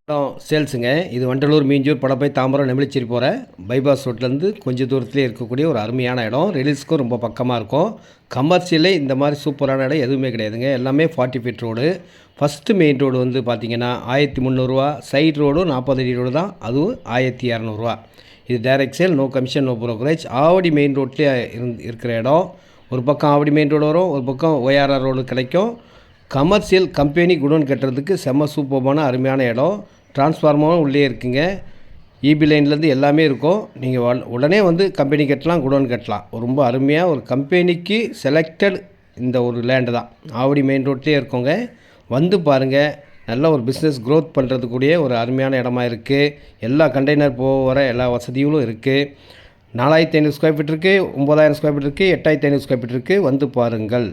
இடம் சேல்ஸுங்க. இது வண்டலூர், மீஞ்சூர், படப்பை, தாம்பரம், நெமிலிச்சேரி போகிற பைபாஸ் ரோட்லேருந்து கொஞ்சம் தூரத்துலேயே இருக்கக்கூடிய ஒரு அருமையான இடம். ரிலீஸ்க்கும் ரொம்ப பக்கமாக இருக்கும். கமர்ஷியலே இந்த மாதிரி சூப்பரான இடம் எதுவுமே கிடையாதுங்க. எல்லாமே 40 feet road. First main road வந்து பார்த்திங்கன்னா 1300 சைட் ரோடும் 40 அடி ரோடு தான், அதுவும் 1200. இது direct sale, no commission, no brokerage. Avadi main ரோட்லேயே இருக்கிற இடம். ஒரு பக்கம் ஆவடி மெயின் ரோடு வரும், ஒரு பக்கம் ORR ரோடு கிடைக்கும். கமர்ஷியல் கம்பெனி குடோன் கட்டுறதுக்கு செம்ம சூப்பரான அருமையான இடம். டிரான்ஸ்ஃபார்மரும் உள்ளே இருக்குங்க. இபி லைன்லேருந்து எல்லாமே இருக்கும். நீங்கள் உடனே வந்து கம்பெனி கட்டலாம், குடோன் கட்டலாம். ரொம்ப அருமையாக ஒரு கம்பெனிக்கு செலக்டட் இந்த ஒரு லேண்டு தான். ஆவடி மெயின் ரோட்லேயே இருக்கோங்க. வந்து பாருங்கள். நல்ல ஒரு பிஸ்னஸ் க்ரோத் பண்ணுறதுக்கூடிய ஒரு அருமையான இடமா இருக்குது. எல்லா கண்டெய்னர் போக வர எல்லா வசதிகளும் இருக்குது. 4500 ஸ்கொயர் ஃபீட் இருக்குது, 9000 ஸ்கொயர் ஃபீட் இருக்குது, 8500 ஸ்கொயர் ஃபீட் இருக்குது. வந்து பாருங்கள்.